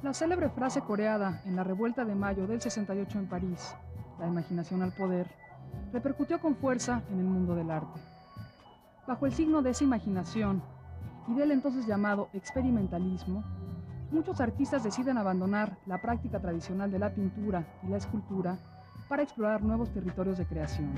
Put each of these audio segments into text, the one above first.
La célebre frase coreada en la Revuelta de Mayo del 68 en París, la imaginación al poder, repercutió con fuerza en el mundo del arte. Bajo el signo de esa imaginación y del entonces llamado experimentalismo, muchos artistas deciden abandonar la práctica tradicional de la pintura y la escultura para explorar nuevos territorios de creación.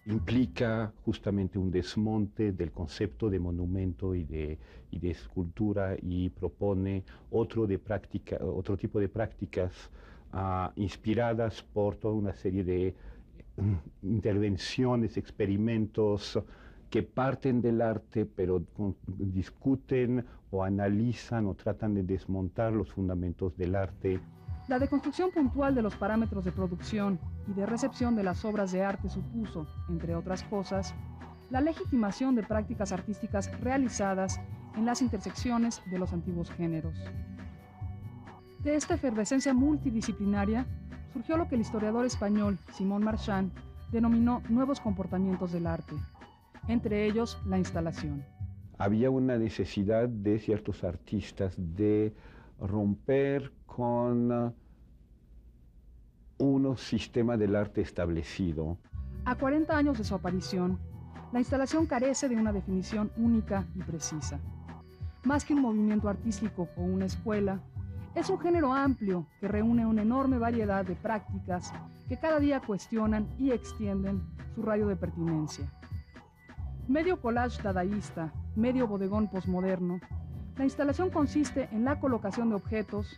Implica justamente un desmonte del concepto de monumento y de escultura y propone otro tipo de prácticas inspiradas por toda una serie de intervenciones, experimentos que parten del arte, pero discuten o analizan o tratan de desmontar los fundamentos del arte. La deconstrucción puntual de los parámetros de producción y de recepción de las obras de arte supuso, entre otras cosas, la legitimación de prácticas artísticas realizadas en las intersecciones de los antiguos géneros. De esta efervescencia multidisciplinaria surgió lo que el historiador español Simón Marchand denominó nuevos comportamientos del arte, entre ellos la instalación. Había una necesidad de ciertos artistas de romper con un sistema del arte establecido. A 40 años de su aparición, la instalación carece de una definición única y precisa. Más que un movimiento artístico o una escuela, es un género amplio que reúne una enorme variedad de prácticas que cada día cuestionan y extienden su radio de pertinencia. Medio collage dadaísta, medio bodegón posmoderno, la instalación consiste en la colocación de objetos,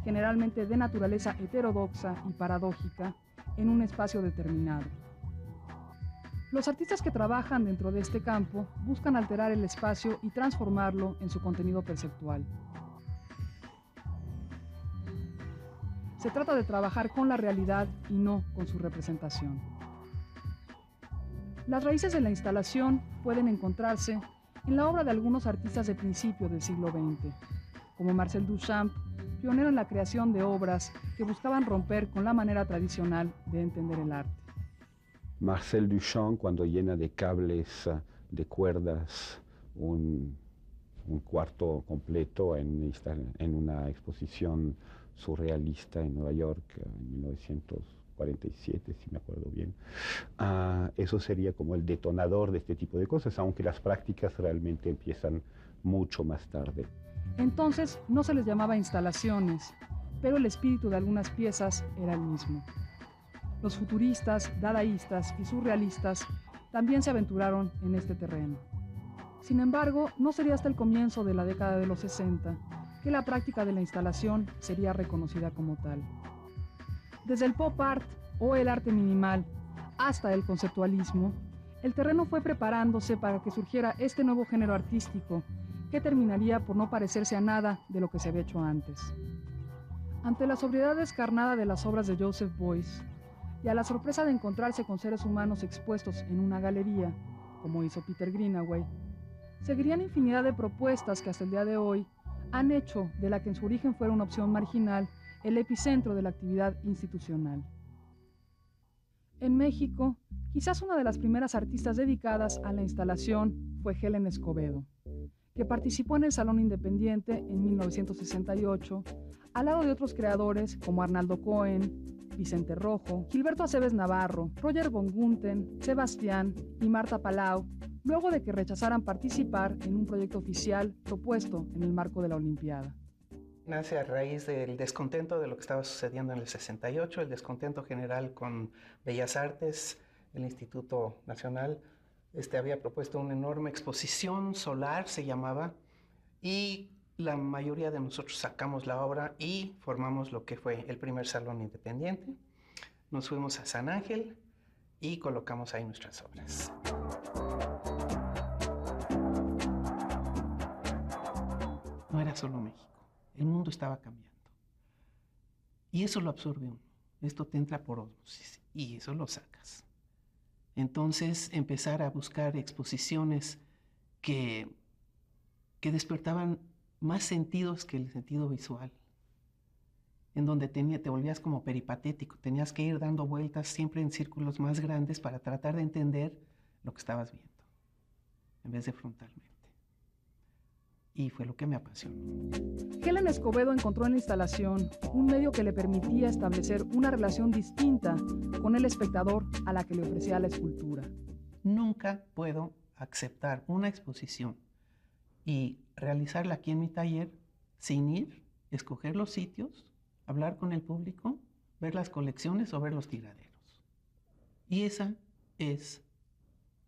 generalmente de naturaleza heterodoxa y paradójica, en un espacio determinado. Los artistas que trabajan dentro de este campo buscan alterar el espacio y transformarlo en su contenido perceptual. Se trata de trabajar con la realidad y no con su representación. Las raíces de la instalación pueden encontrarse en la obra de algunos artistas de principio del siglo XX, como Marcel Duchamp, pionero en la creación de obras que buscaban romper con la manera tradicional de entender el arte. Marcel Duchamp, cuando llena de cables, de cuerdas, un cuarto completo en una exposición surrealista en Nueva York en 1947, si me acuerdo bien. Eso sería como el detonador de este tipo de cosas, aunque las prácticas realmente empiezan mucho más tarde. Entonces no se les llamaba instalaciones, pero el espíritu de algunas piezas era el mismo. Los futuristas, dadaístas y surrealistas también se aventuraron en este terreno. Sin embargo, no sería hasta el comienzo de la década de los 60 que la práctica de la instalación sería reconocida como tal. Desde el pop art o el arte minimal hasta el conceptualismo, el terreno fue preparándose para que surgiera este nuevo género artístico que terminaría por no parecerse a nada de lo que se había hecho antes. Ante la sobriedad descarnada de las obras de Joseph Beuys y a la sorpresa de encontrarse con seres humanos expuestos en una galería, como hizo Peter Greenaway, seguirían infinidad de propuestas que hasta el día de hoy han hecho de la que en su origen fuera una opción marginal el epicentro de la actividad institucional. En México, quizás una de las primeras artistas dedicadas a la instalación fue Helen Escobedo, que participó en el Salón Independiente en 1968, al lado de otros creadores como Arnaldo Cohen, Vicente Rojo, Gilberto Aceves Navarro, Roger von Gunten, Sebastián y Marta Palau, luego de que rechazaran participar en un proyecto oficial propuesto en el marco de la Olimpiada. Nace a raíz del descontento de lo que estaba sucediendo en el 68, el descontento general con Bellas Artes. El Instituto Nacional había propuesto una enorme exposición solar, se llamaba, y la mayoría de nosotros sacamos la obra y formamos lo que fue el primer Salón Independiente. Nos fuimos a San Ángel y colocamos ahí nuestras obras. No era solo México, el mundo estaba cambiando. Y eso lo absorbe uno, esto te entra por ósmosis y eso lo sacas. Entonces empezar a buscar exposiciones que despertaban más sentidos que el sentido visual, en donde te volvías como peripatético, tenías que ir dando vueltas siempre en círculos más grandes para tratar de entender lo que estabas viendo, en vez de frontalmente. y fue lo que me apasionó. Helen Escobedo encontró en la instalación un medio que le permitía establecer una relación distinta con el espectador a la que le ofrecía la escultura. Nunca puedo aceptar una exposición y realizarla aquí en mi taller sin ir, escoger los sitios, hablar con el público, ver las colecciones o ver los tiraderos. Y esa es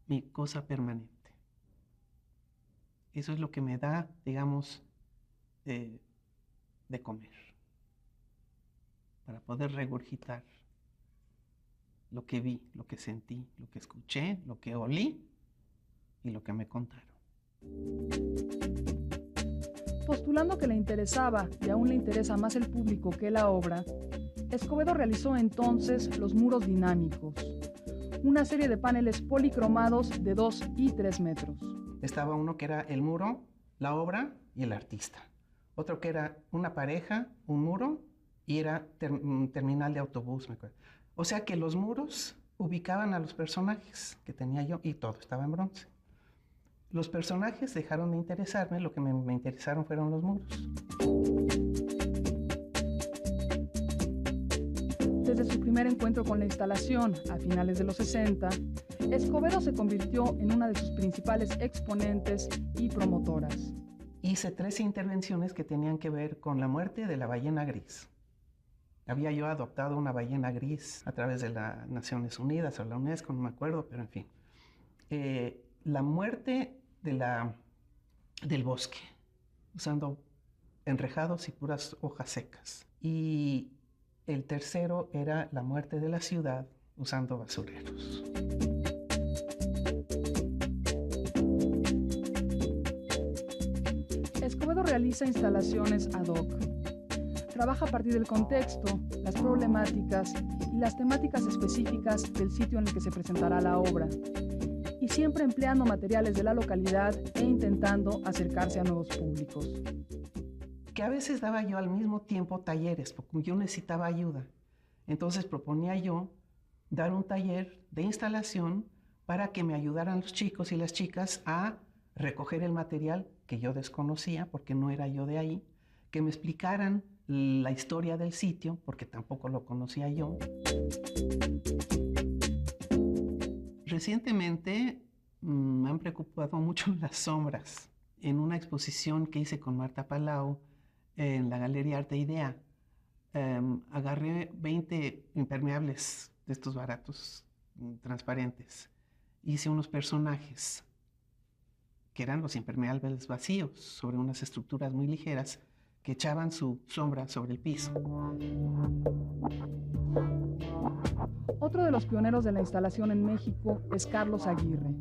mi cosa permanente. Eso es lo que me da, digamos, de comer, para poder regurgitar lo que vi, lo que sentí, lo que escuché, lo que olí y lo que me contaron. Postulando que le interesaba y aún le interesa más el público que la obra, Escobedo realizó entonces los muros dinámicos, una serie de paneles policromados de 2 y 3 metros. Estaba uno que era el muro, la obra y el artista. Otro que era una pareja, un muro y era un terminal de autobús, me acuerdo. O sea que los muros ubicaban a los personajes que tenía yo y todo estaba en bronce. Los personajes dejaron de interesarme, lo que me interesaron fueron los muros. Desde su primer encuentro con la instalación, a finales de los 60, Escobedo se convirtió en una de sus principales exponentes y promotoras. Hice 13 intervenciones que tenían que ver con la muerte de la ballena gris. Había yo adoptado una ballena gris a través de las Naciones Unidas o la UNESCO, no me acuerdo, pero en fin. La muerte del bosque, usando enrejados y puras hojas secas. Y el tercero era la muerte de la ciudad, usando basureros. Escobedo realiza instalaciones ad hoc. Trabaja a partir del contexto, las problemáticas y las temáticas específicas del sitio en el que se presentará la obra, y siempre empleando materiales de la localidad e intentando acercarse a nuevos públicos. Que a veces daba yo al mismo tiempo talleres, porque yo necesitaba ayuda. Entonces proponía yo dar un taller de instalación para que me ayudaran los chicos y las chicas a recoger el material que yo desconocía, porque no era yo de ahí, que me explicaran la historia del sitio, porque tampoco lo conocía yo. Recientemente me han preocupado mucho las sombras. En una exposición que hice con Marta Palau en la Galería Arte Idea, agarré 20 impermeables de estos baratos, transparentes. Hice unos personajes que eran los impermeables vacíos sobre unas estructuras muy ligeras que echaban su sombra sobre el piso. Otro de los pioneros de la instalación en México es Carlos Aguirre,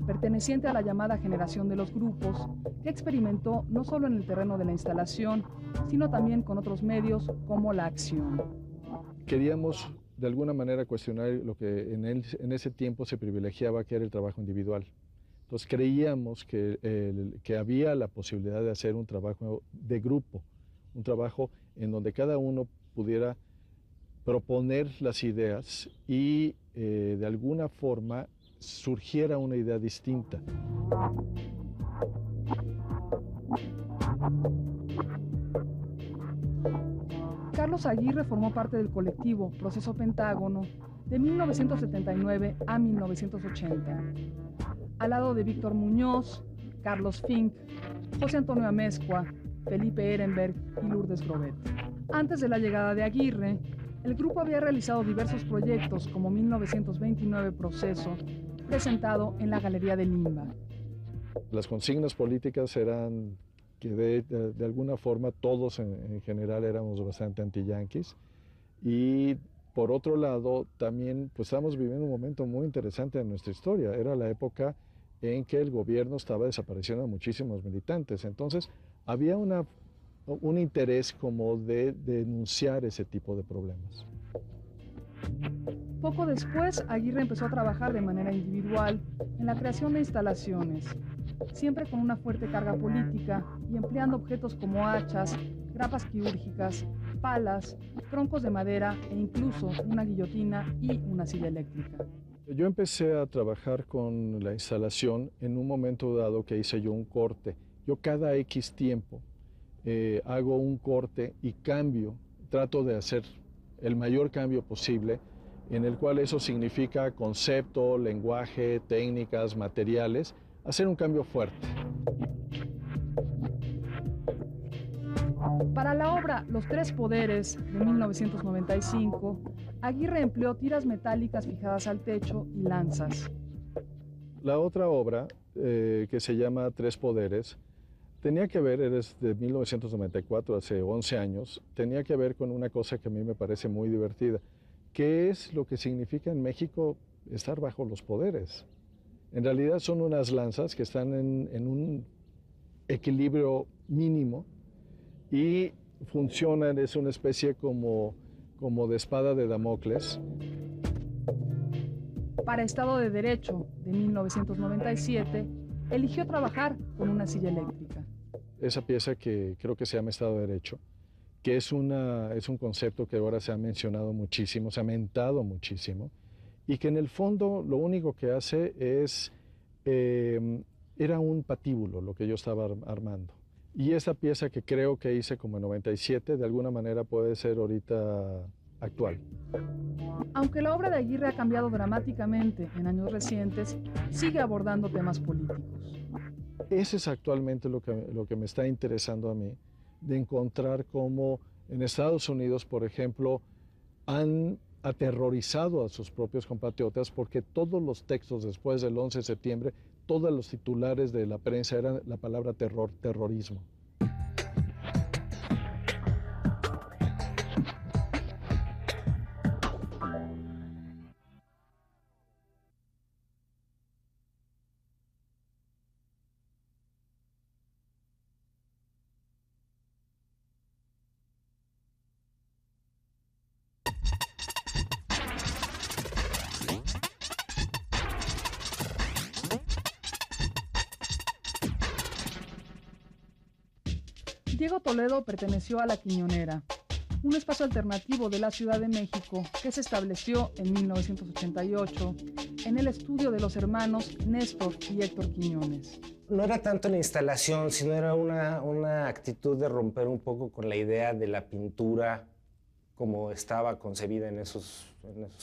perteneciente a la llamada generación de los grupos, que experimentó no solo en el terreno de la instalación, sino también con otros medios como la acción. Queríamos de alguna manera cuestionar lo que en ese tiempo se privilegiaba, que era el trabajo individual. Entonces creíamos que había la posibilidad de hacer un trabajo de grupo, un trabajo en donde cada uno pudiera proponer las ideas y de alguna forma surgiera una idea distinta. Carlos Aguirre formó parte del colectivo Proceso Pentágono de 1979 a 1980, al lado de Víctor Muñoz, Carlos Fink, José Antonio Amezcua, Felipe Ehrenberg y Lourdes Grobet. Antes de la llegada de Aguirre, el grupo había realizado diversos proyectos como 1929 Proceso, presentado en la Galería de Limba. Las consignas políticas eran que de alguna forma todos en general éramos bastante anti-yanquis, y por otro lado también pues estábamos viviendo un momento muy interesante en nuestra historia. Era la época en que el gobierno estaba desapareciendo a muchísimos militantes, entonces había un interés como de denunciar ese tipo de problemas. Poco después, Aguirre empezó a trabajar de manera individual en la creación de instalaciones, siempre con una fuerte carga política y empleando objetos como hachas, grapas quirúrgicas, palas, troncos de madera e incluso una guillotina y una silla eléctrica. Yo empecé a trabajar con la instalación en un momento dado que hice yo un corte Yo cada X tiempo hago un corte y cambio, trato de hacer el mayor cambio posible, en el cual eso significa concepto, lenguaje, técnicas, materiales, hacer un cambio fuerte. Para la obra Los Tres Poderes de 1995, Aguirre empleó tiras metálicas fijadas al techo y lanzas. La otra obra, que se llama Tres Poderes, tenía que ver, es de 1994, hace 11 años, tenía que ver con una cosa que a mí me parece muy divertida, que es lo que significa en México estar bajo los poderes. En realidad son unas lanzas que están en un equilibrio mínimo y funcionan, es una especie como de espada de Damocles. Para Estado de Derecho de 1997, eligió trabajar con una silla eléctrica. Esa pieza que creo que se llama Estado de Derecho, que es un concepto que ahora se ha mencionado muchísimo, se ha mentado muchísimo, y que en el fondo lo único que hace es, era un patíbulo lo que yo estaba armando. Y esa pieza que creo que hice como en 97, de alguna manera puede ser ahorita actual. Aunque la obra de Aguirre ha cambiado dramáticamente en años recientes, sigue abordando temas políticos. Ese es actualmente lo que me está interesando a mí, de encontrar cómo en Estados Unidos, por ejemplo, han aterrorizado a sus propios compatriotas porque todos los textos después del 11 de septiembre, todos los titulares de la prensa eran la palabra terror, terrorismo. Diego Toledo perteneció a La Quiñonera, un espacio alternativo de la Ciudad de México que se estableció en 1988 en el estudio de los hermanos Néstor y Héctor Quiñones. No era tanto la instalación, sino era una actitud de romper un poco con la idea de la pintura como estaba concebida en esos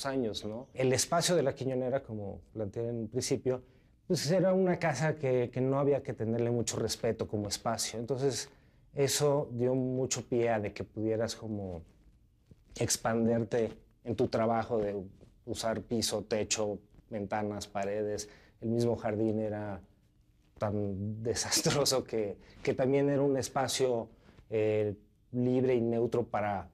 años, ¿no? El espacio de La Quiñonera, como planteé en un principio, pues era una casa que no había que tenerle mucho respeto como espacio. Entonces, eso dio mucho pie a de que pudieras como expanderte en tu trabajo de usar piso, techo, ventanas, paredes. El mismo jardín era tan desastroso que también era un espacio libre y neutro para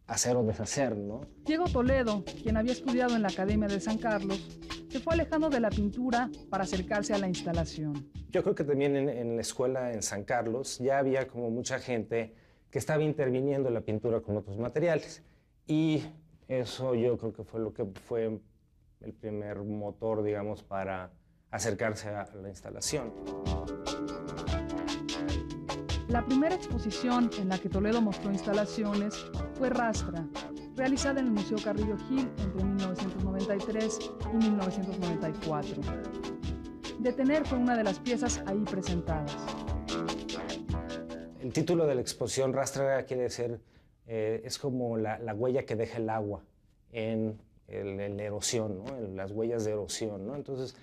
hacer o deshacer, ¿no? Diego Toledo, quien había estudiado en la Academia de San Carlos, se fue alejando de la pintura para acercarse a la instalación. Yo creo que también en la escuela en San Carlos ya había como mucha gente que estaba interviniendo en la pintura con otros materiales. Y eso yo creo que fue lo que fue el primer motor, digamos, para acercarse a la instalación. La primera exposición en la que Toledo mostró instalaciones fue Rastra, realizada en el Museo Carrillo Gil entre 1993 y 1994. Detener fue una de las piezas ahí presentadas. El título de la exposición Rastra quiere decir, es como la huella que deja el agua en la erosión, ¿no? En las huellas de erosión, ¿no? Entonces,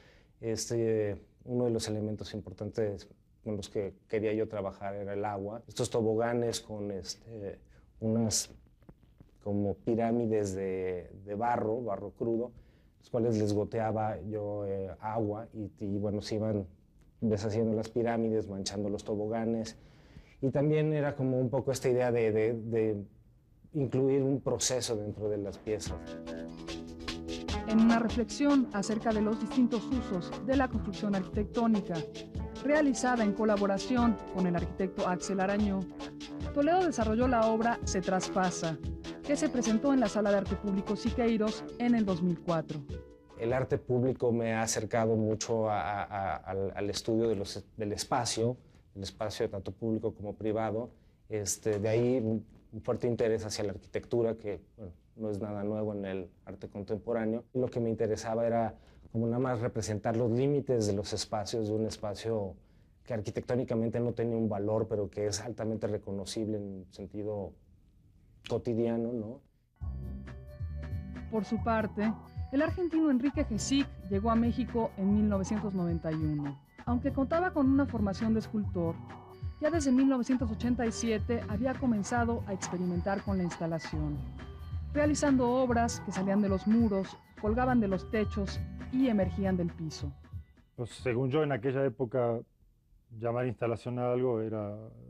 uno de los elementos importantes con los que quería yo trabajar era el agua. Estos toboganes con unas como pirámides de barro crudo, los cuales les goteaba yo agua y bueno, se iban deshaciendo las pirámides, manchando los toboganes. Y también era como un poco esta idea de incluir un proceso dentro de las piezas. En una reflexión acerca de los distintos usos de la construcción arquitectónica, realizada en colaboración con el arquitecto Axel Arañó, Toledo desarrolló la obra Se Traspasa, que se presentó en la Sala de Arte Público Siqueiros en el 2004. El arte público me ha acercado mucho al estudio del espacio, el espacio tanto público como privado. De ahí un fuerte interés hacia la arquitectura, que bueno, no es nada nuevo en el arte contemporáneo. Lo que me interesaba era como nada más representar los límites de los espacios, de un espacio que arquitectónicamente no tiene un valor, pero que es altamente reconocible en sentido cotidiano, ¿no? Por su parte, el argentino Enrique Gesick llegó a México en 1991. Aunque contaba con una formación de escultor, ya desde 1987 había comenzado a experimentar con la instalación, realizando obras que salían de los muros, colgaban de los techos y emergían del piso. Pues según yo, en aquella época, llamar instalación a algo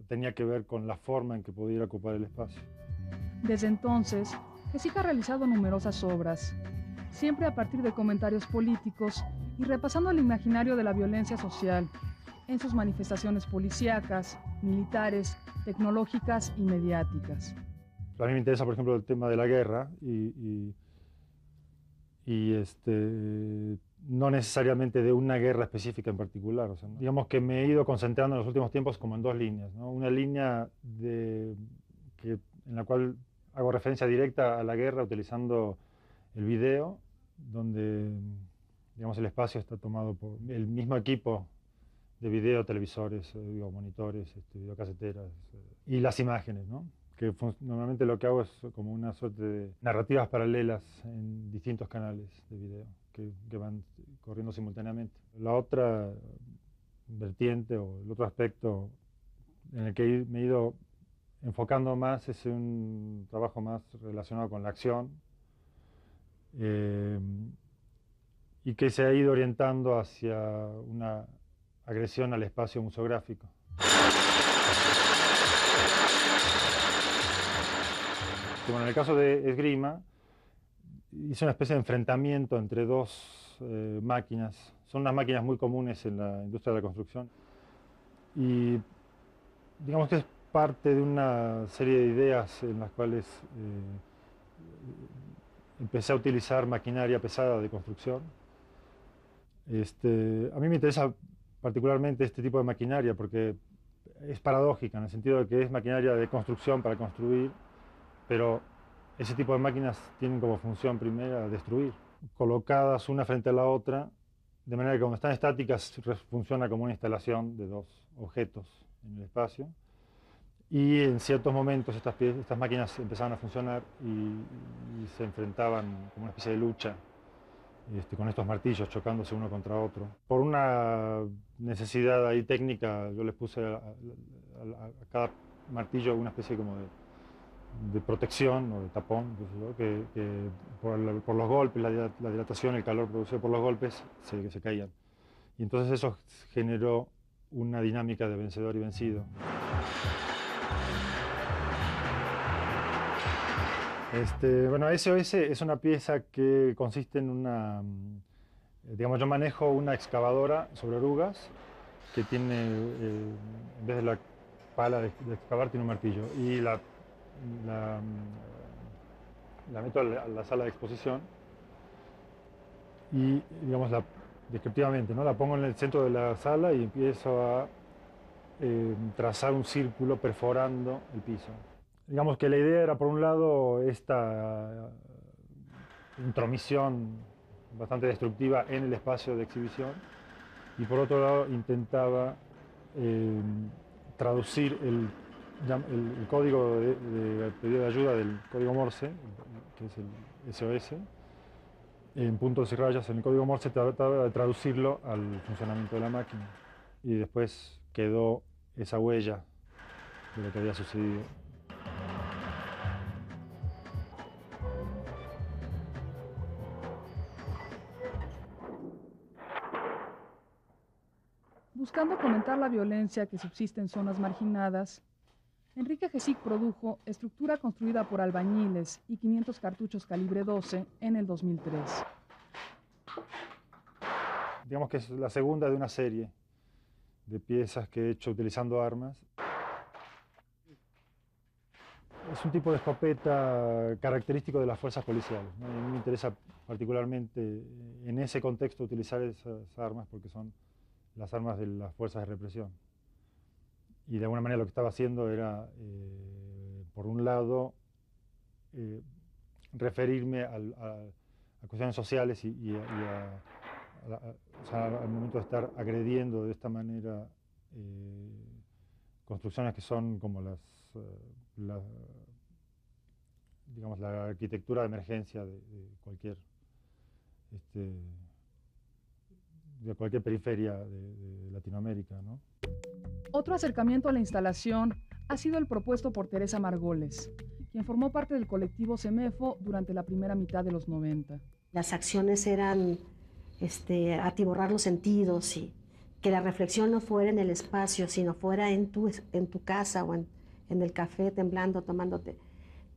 tenía que ver con la forma en que pudiera ocupar el espacio. Desde entonces, Gesick ha realizado numerosas obras, siempre a partir de comentarios políticos y repasando el imaginario de la violencia social en sus manifestaciones policíacas, militares, tecnológicas y mediáticas. A mí me interesa, por ejemplo, el tema de la guerra no necesariamente de una guerra específica en particular. O sea, digamos que me he ido concentrando en los últimos tiempos como en dos líneas, ¿no? Una línea en la cual hago referencia directa a la guerra utilizando el video, donde digamos, el espacio está tomado por el mismo equipo de video, televisores, monitores, videocaseteras y las imágenes, ¿no? Que normalmente lo que hago es como una suerte de narrativas paralelas en distintos canales de video que van corriendo simultáneamente. La otra vertiente o el otro aspecto en el que me he ido enfocando más es un trabajo más relacionado con la acción y que se ha ido orientando hacia una agresión al espacio museográfico. Bueno, en el caso de Esgrima, hice una especie de enfrentamiento entre dos máquinas. Son unas máquinas muy comunes en la industria de la construcción. Y digamos que es parte de una serie de ideas en las cuales empecé a utilizar maquinaria pesada de construcción. A mí me interesa particularmente este tipo de maquinaria porque es paradójica en el sentido de que es maquinaria de construcción para construir, pero ese tipo de máquinas tienen como función primera destruir. Colocadas una frente a la otra, de manera que cuando están estáticas funciona como una instalación de dos objetos en el espacio. Y en ciertos momentos estas máquinas empezaban a funcionar y se enfrentaban como una especie de lucha con estos martillos chocándose uno contra otro. Por una necesidad ahí técnica, yo les puse a cada martillo una especie como de protección o de tapón, que por los golpes, la dilatación, el calor producido por los golpes, se caían. Y entonces eso generó una dinámica de vencedor y vencido. Bueno, SOS es una pieza que consiste en una, digamos, yo manejo una excavadora sobre orugas que tiene, en vez de la pala de excavar, tiene un martillo. Y la meto a la sala de exposición y, digamos, descriptivamente, ¿no? La pongo en el centro de la sala y empiezo a trazar un círculo perforando el piso. Digamos que la idea era, por un lado, esta intromisión bastante destructiva en el espacio de exhibición y, por otro lado, intentaba traducir el código de pedido de ayuda del código Morse, que es el SOS, en puntos y rayas en el código Morse, trataba de traducirlo al funcionamiento de la máquina. Y después quedó esa huella de lo que había sucedido. Buscando comentar la violencia que subsiste en zonas marginadas, Enrique Gesick produjo Estructura construida por albañiles y 500 cartuchos calibre 12 en el 2003. Digamos que es la segunda de una serie de piezas que he hecho utilizando armas. Es un tipo de escopeta característico de las fuerzas policiales, ¿no? Y a mí me interesa particularmente en ese contexto utilizar esas armas porque son las armas de las fuerzas de represión. Y de alguna manera lo que estaba haciendo era, por un lado, referirme a cuestiones sociales o sea, al momento de estar agrediendo de esta manera construcciones que son como digamos, la arquitectura de emergencia de cualquier periferia de Latinoamérica, ¿no? Otro acercamiento a la instalación ha sido el propuesto por Teresa Margoles, quien formó parte del colectivo CEMEFO durante la primera mitad de los 90. Las acciones eran atiborrar los sentidos y que la reflexión no fuera en el espacio, sino fuera en tu casa o en el café temblando, tomándote.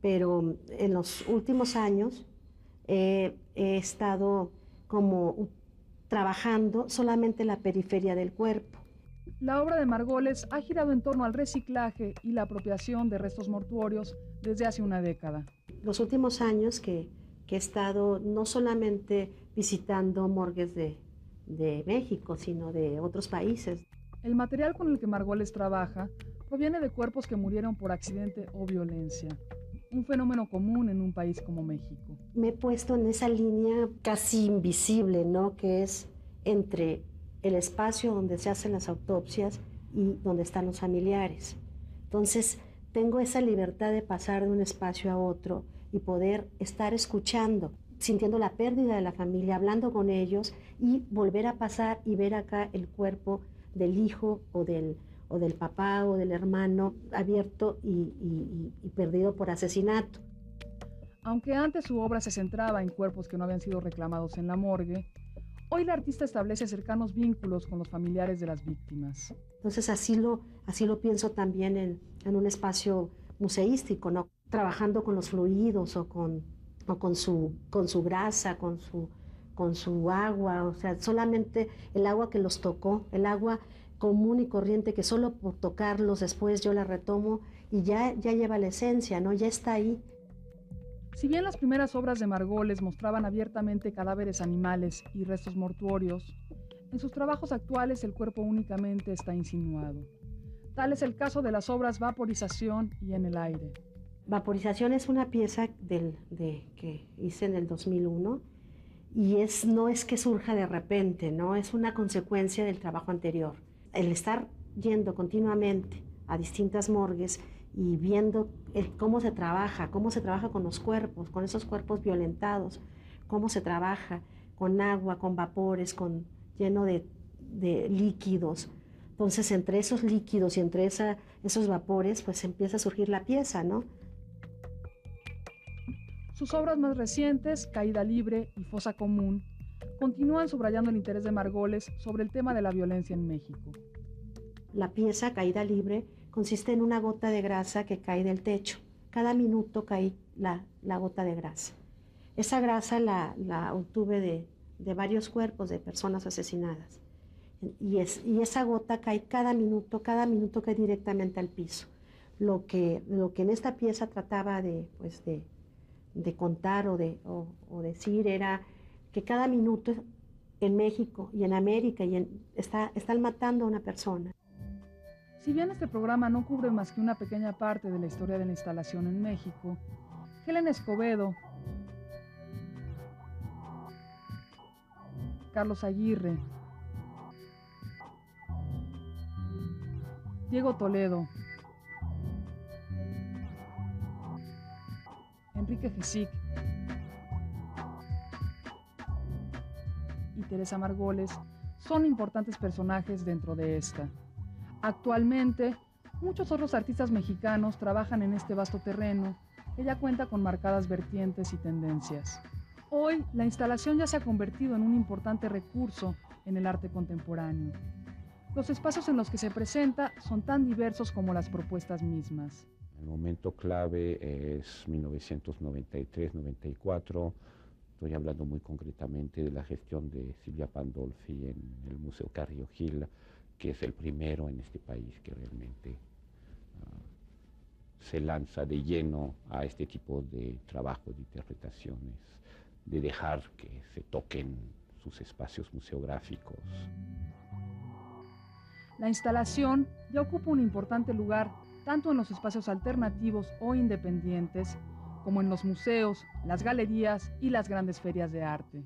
Pero en los últimos años he estado como trabajando solamente la periferia del cuerpo. La obra de Margoles ha girado en torno al reciclaje y la apropiación de restos mortuorios desde hace una década. Los últimos años que he estado no solamente visitando morgues de México, sino de otros países. El material con el que Margoles trabaja proviene de cuerpos que murieron por accidente o violencia, un fenómeno común en un país como México. Me he puesto en esa línea casi invisible, ¿no? Que es entre el espacio donde se hacen las autopsias y donde están los familiares. Entonces, tengo esa libertad de pasar de un espacio a otro y poder estar escuchando, sintiendo la pérdida de la familia, hablando con ellos y volver a pasar y ver acá el cuerpo del hijo o del papá o del hermano abierto y perdido por asesinato. Aunque antes su obra se centraba en cuerpos que no habían sido reclamados en la morgue, hoy la artista establece cercanos vínculos con los familiares de las víctimas. Entonces así lo pienso también en un espacio museístico, ¿no? Trabajando con los fluidos o con su grasa, con su agua, o sea, solamente el agua que los tocó, el agua común y corriente que solo por tocarlos después yo la retomo y ya lleva la esencia, ¿no? Ya está ahí. Si bien las primeras obras de Margoles mostraban abiertamente cadáveres animales y restos mortuorios, en sus trabajos actuales el cuerpo únicamente está insinuado. Tal es el caso de las obras Vaporización y En el aire. Vaporización es una pieza que hice en el 2001 y no es que surja de repente, ¿no? Es una consecuencia del trabajo anterior. El estar yendo continuamente a distintas morgues y viendo cómo se trabaja con los cuerpos, con esos cuerpos violentados, cómo se trabaja con agua, con vapores, lleno de líquidos. Entonces, entre esos líquidos y entre esos vapores, pues empieza a surgir la pieza, ¿no? Sus obras más recientes, Caída libre y Fosa común, continúan subrayando el interés de Margoles sobre el tema de la violencia en México. La pieza Caída libre consiste en una gota de grasa que cae del techo. Cada minuto cae la gota de grasa. Esa grasa la obtuve de varios cuerpos de personas asesinadas. Y esa gota cae cada minuto cae directamente al piso. Lo que en esta pieza trataba de contar o decir era que cada minuto en México y en América están matando a una persona. Si bien este programa no cubre más que una pequeña parte de la historia de la instalación en México, Helen Escobedo, Carlos Aguirre, Diego Toledo, Enrique Gesick y Teresa Margoles son importantes personajes dentro de esta. Actualmente, muchos otros artistas mexicanos trabajan en este vasto terreno que ya cuenta con marcadas vertientes y tendencias. Hoy, la instalación ya se ha convertido en un importante recurso en el arte contemporáneo. Los espacios en los que se presenta son tan diversos como las propuestas mismas. El momento clave es 1993-94. Estoy hablando muy concretamente de la gestión de Silvia Pandolfi en el Museo Carrillo Gil, que es el primero en este país que realmente se lanza de lleno a este tipo de trabajo, de interpretaciones, de dejar que se toquen sus espacios museográficos. La instalación ya ocupa un importante lugar tanto en los espacios alternativos o independientes como en los museos, las galerías y las grandes ferias de arte.